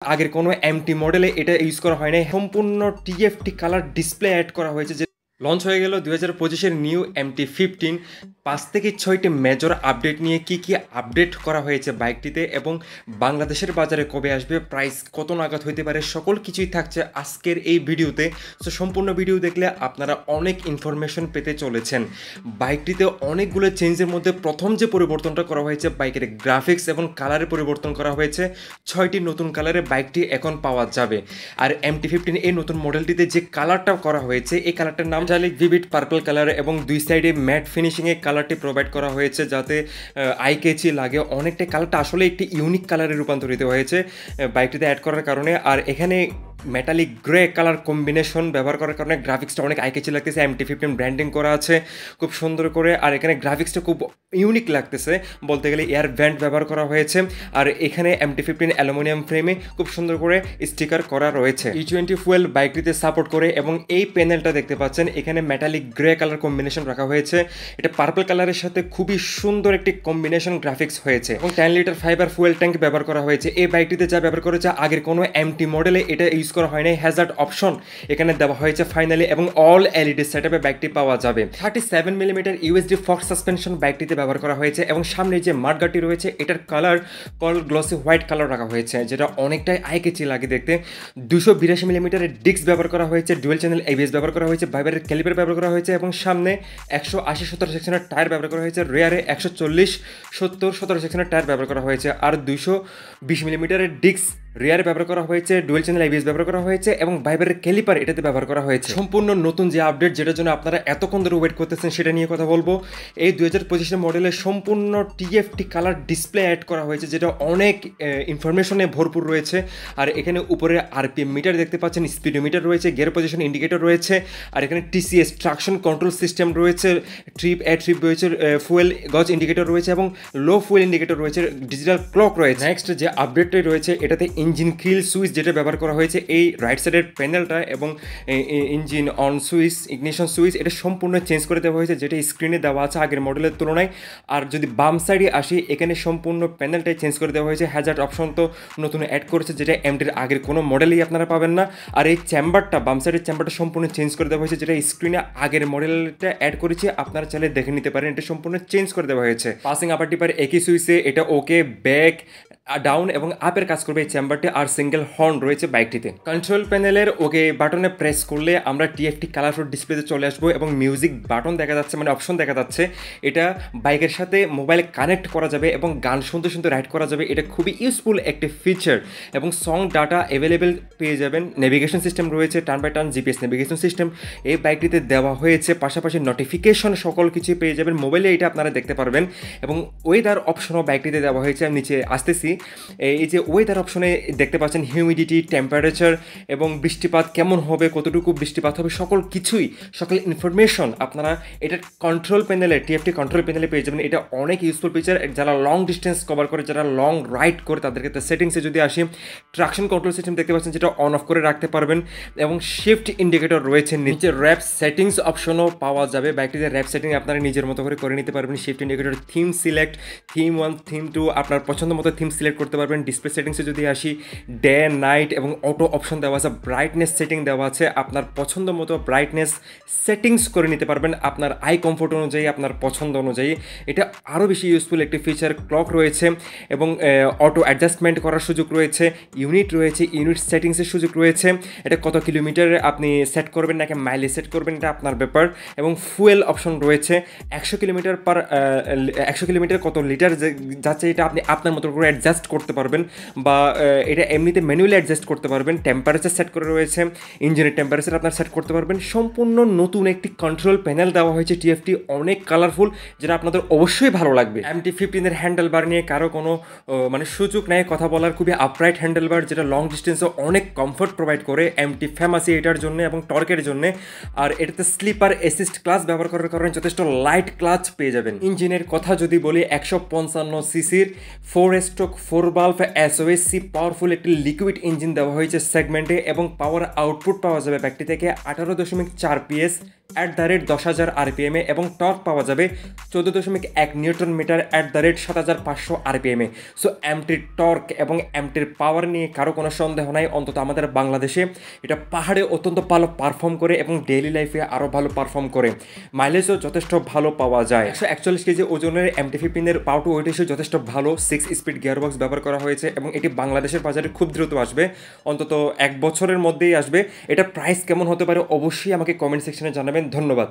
আগের কোনো এমটি মডেলে এটা ইউজ করা হয় নাই। সম্পূর্ণ টিএফটি কালার ডিসপ্লে অ্যাড করা হয়েছে। যে লঞ্চ হয়ে গেল 2025-এর নিউ MT-15। 5 থেকে 6টি মেজর আপডেট নিয়ে কি আপডেট করা হয়েছে বাইকটিতে এবং বাংলাদেশের বাজারে কবে আসবে, প্রাইস কত নাগাদ হইতে পারে, সকল কিছুই থাকছে আজকের এই ভিডিওতে। সো সম্পূর্ণ ভিডিও দেখলে আপনারা অনেক ইনফরমেশন পেতে চলেছেন। বাইকটিতে অনেকগুলো চেঞ্জের মধ্যে প্রথম যে পরিবর্তনটা করা হয়েছে, বাইকের গ্রাফিক্স এবং কালারের পরিবর্তন করা হয়েছে। 6টি নতুন কালারে বাইকটি এখন পাওয়া যাবে। আর MT-15 এই নতুন মডেলটিতে যে কালারটা করা হয়েছে, এই কালারটার নাম মেটালিক ভিভিড পার্পল কালার এবং দুই সাইডে ম্যাট ফিনিশিংয়ে কালারটি প্রোভাইড করা হয়েছে যাতে আই ক্যাচি লাগে। অনেকটা কালারটা আসলে একটি ইউনিক কালারে রূপান্তরিত হয়েছে বাইকটিতে অ্যাড করার কারণে। আর এখানে মেটালিক গ্রে কালার কম্বিনেশন ব্যবহার করার কারণে গ্রাফিক্সটা অনেক আই ক্যাচি লাগতেছে। MT-15 ব্র্যান্ডিং করা আছে খুব সুন্দর করে। আর এখানে গ্রাফিক্সটা খুব ইউনিক লাগতেছে, বলতে গেলে এয়ার ব্যান্ড ব্যবহার করা হয়েছে। আর এখানে MT-15 অ্যালুমিনিয়াম ফ্রেমে খুব সুন্দর করে স্টিকার করা রয়েছে। E20 ফুয়েল বাইকটিতে সাপোর্ট করে এবং এই প্যানেলটা দেখতে পাচ্ছেন এখানে মেটালিক গ্রে কালার কম্বিনেশন রাখা হয়েছে। এটা পার্পল কালারের সাথে খুবই সুন্দর একটি কম্বিনেশন গ্রাফিক্স হয়েছে এবং 10 লিটার ফাইবার ফুয়েল ট্যাঙ্ক ব্যবহার করা হয়েছে। এই বাইকটিতে যা ব্যবহার করেছে আগের কোনো MT মডেলে এটা ইউজ করা হয় নাই। হ্যাজার্ড অপশন এখানে দেওয়া হয়েছে ফাইনালি এবং অল এলইডি সেটআপে বাইকটি পাওয়া যাবে। 37 মিলিমিটার ইউএসডি ফক্স সাসপেনশন বাইকটিতে ব্যবহার করা হয়েছে এবং সামনে যে মাডগার্ডটি রয়েছে এটার কালার গ্লসি হোয়াইট কালার রাখা হয়েছে, যেটা অনেকটাই আই ক্যাচি লাগে দেখতে। 282 মিলিমিটারের ডিস্ক ব্যবহার করা হয়েছে, ডুয়েল চ্যানেল ABS ব্যবহার করা হয়েছে, ভাইবারের ক্যালিপার ব্যবহার করা হয়েছে এবং সামনে 180/70 সেকশনের টায়ার ব্যবহার করা হয়েছে। রেয়ারে 140/70 সেকশনের টায়ার ব্যবহার করা হয়েছে। আর 220 মিলিমিটারের ডিস্ক রিয়ারে ব্যবহার করা হয়েছে, ডুয়েল চ্যানেল ABS ব্যবহার করা হয়েছে এবং ভাইবারের ক্যালিপার এটাতে ব্যবহার করা হয়েছে। সম্পূর্ণ নতুন যে আপডেট, যেটার জন্য আপনারা এতক্ষণ ধরে ওয়েট করতেছেন, সেটা নিয়ে কথা বলবো। এই 2025 মডেলের সম্পূর্ণ TFT কালার ডিসপ্লে অ্যাড করা হয়েছে, যেটা অনেক ইনফরমেশনে ভরপুর রয়েছে। আর এখানে উপরে RPM মিটার দেখতে পাচ্ছেন, স্পিডোমিটার রয়েছে, গিয়ার পজিশন ইন্ডিকেটর রয়েছে। আর এখানে TCS ট্রাকশন কন্ট্রোল সিস্টেম রয়েছে, ট্রিপ রয়েছে, ফুয়েল গজ ইন্ডিকেটর রয়েছে এবং লো ফুয়েল ইন্ডিকেটর রয়েছে, ডিজিটাল ক্লক রয়েছে। নেক্সট যে আপডেটটাই রয়েছে এটাতে ইঞ্জিন কিল সুইচ যেটা ব্যবহার করা হয়েছে এই রাইট সাইডের প্যানেলটা এবং engine on switch, ignition switch এটা সম্পূর্ণ চেঞ্জ করে দেওয়া হয়েছে, যেটা স্ক্রিনে দেওয়া আছে আগের মডেলের তুলনায়। আর যদি বাম সাইডে আসি, এখানে সম্পূর্ণ প্যানেলটাই চেঞ্জ করে দেওয়া হয়েছে। হ্যাজার্ড অপশন তো নতুন অ্যাড করেছে, যেটা MTর আগের কোনো মডেলেই আপনারা পাবেন না। আর এই চেম্বারটা, বাম সাইডের চেম্বারটা সম্পূর্ণ চেঞ্জ করে দেওয়া হয়েছে, যেটা স্ক্রিনে আগের মডেলটা অ্যাড করেছে, আপনারা চাইলে দেখে নিতে পারেন। এটা সম্পূর্ণ চেঞ্জ করে দেওয়া হয়েছে। পাসিং আপার টিপার একই সুইচে, এটা ওকে, ব্যাক, ডাউন এবং আপের কাজ করবে এই চেম্বারটি। আর সিঙ্গেল হর্ন রয়েছে বাইকটিতে। কন্ট্রোল প্যানেলের ওকে বাটনে প্রেস করলে আমরা TFT কালারফুল ডিসপ্লেতে চলে আসবো এবং মিউজিক বাটন দেখা যাচ্ছে, মানে অপশন দেখা যাচ্ছে। এটা বাইকের সাথে মোবাইল কানেক্ট করা যাবে এবং গান শুনতে শুনতে রাইড করা যাবে। এটা খুবই ইউজফুল একটি ফিচার এবং সং ডাটা অ্যাভেলেবেল পেয়ে যাবেন। নেভিগেশন সিস্টেম রয়েছে, turn by turn GPS navigation system এই বাইকটিতে দেওয়া হয়েছে। পাশাপাশি নোটিফিকেশন সকল কিছু পেয়ে যাবেন মোবাইলে, এটা আপনারা দেখতে পারবেন। এবং ওয়েদার অপশনও বাইকটিতে দেওয়া হয়েছে। আমি নিচে আসতেছি, এই যে ওয়েদার অপশনে দেখতে পাচ্ছেন হিউমিডিটি, টেম্পারেচার এবং বৃষ্টিপাত কেমন হবে, কতটুকু বৃষ্টিপাত হবে, সকল ইনফরমেশন আপনারা এটা কন্ট্রোল প্যানেলে, TFT কন্ট্রোল প্যানেলে পেয়ে যাবেন। এটা অনেক ইউজফুল ফিচার যারা লং ডিস্টেন্স কভার করে, যারা লং রাইড করে তাদের ক্ষেত্রে। সেটিংসে যদি আসি, ট্রাকশন কন্ট্রোল সিস্টেম দেখতে পাচ্ছেন, যেটা অন অফ করে রাখতে পারবেন এবং শিফট ইন্ডিকেটর রয়েছে। নিচে র্যাপ সেটিংস অপশনও পাওয়া যাবে। বাইকটিতে র্যাপ সেটিং আপনারা নিজের মতো করে নিতে পারবেন। Shift indicator, theme select, theme 1, theme 2 আপনার পছন্দ মতো থিম সিলেক্ট করতে পারবেন। ডিসপ্লে সেটিংসে যদি আসি, ডে নাইট এবং অটো অপশন দেওয়া আছে, ব্রাইটনেস সেটিং দেওয়া আছে। আপনার পছন্দ মতো ব্রাইটনেস সেটিংস করে নিতে পারবেন আপনার আই কমফোর্ট অনুযায়ী, আপনার পছন্দ অনুযায়ী। এটা আরও বেশি ইউজফুল একটি ফিচার। ক্লক রয়েছে এবং অটো অ্যাডজাস্টমেন্ট করার সুযোগ রয়েছে, ইউনিট রয়েছে, ইউনিট সেটিংসের সুযোগ রয়েছে। এটা কত কিলোমিটার আপনি সেট করবেন নাকি মাইলেজ সেট করবেন, এটা আপনার ব্যাপার। এবং ফুয়েল অপশন রয়েছে, 100 কিলোমিটার কত লিটার যাচ্ছে এটা আপনি আপনার মতো করে অ্যাডজাস্ট করতে পারবেন, বা এটা এমনিতে ম্যানুয়ালি অ্যাডজাস্ট করতে পারবেন। টেম্পারেচার সেট করে রয়েছে, ইঞ্জিনের টেম্পারেচার আপনার সেট করতে পারবেন। সম্পূর্ণ নতুন একটি কন্ট্রোল প্যানেল দেওয়া হয়েছে TFT, অনেক কালারফুল, যেটা আপনাদের অবশ্যই ভালো লাগবে। MT-15 হ্যান্ডেলবার নিয়ে কারো কোনো সুযোগ নেই কথা বলার। খুবই আপরাইট হ্যান্ডেলবার, যেটা লং ডিস্টেন্সে অনেক কমফোর্ট প্রোভাইড করে। MT ফেমাসই এটার জন্য এবং টর্কের জন্য। আর এটাতে স্লিপার অ্যাসিস্ট ক্লাচ ব্যবহার করার কারণে যথেষ্ট লাইট ক্লাচ পেয়ে যাবেন। ইঞ্জিনের কথা যদি বলি, 155 সিসির 4 স্ট্রোক ফোর বাল্ব এসওএসসি পাওয়ারফুল একটি লিকুইড ইঞ্জিন দেওয়া হয়েছে সেগমেন্টে এবং পাওয়ার আউটপুট পাওয়া যাবে ব্যাকটি থেকে 18.4 PS অ্যাট দ্য রেট 10,000 RPM-এ এবং টর্ক পাওয়া যাবে 14.1 newton meter at the rate 7,500 RPM-এ। সো এমটির টর্ক এবং এমটির পাওয়ার নিয়ে কারো কোনো সন্দেহ নাই, অন্তত আমাদের বাংলাদেশে এটা পাহাড়ে অত্যন্ত ভালো পারফর্ম করে এবং ডেইলি লাইফে আরও ভালো পারফর্ম করে। মাইলেজও যথেষ্ট ভালো পাওয়া যায়। 141 কেজি ওজনের MT-15-এর পাওয়ার টু ওয়েট রেশিও যথেষ্ট ভালো। 6 স্পিড গিয়ারবক্স ব্যবহার করা হয়েছে এবং এটি বাংলাদেশের বাজারে খুব দ্রুত আসবে, অন্তত 1 বছরের মধ্যেই আসবে। এটা প্রাইস কেমন হতে পারে অবশ্যই আমাকে কমেন্ট সেকশনে জানাবেন। ধন্যবাদ।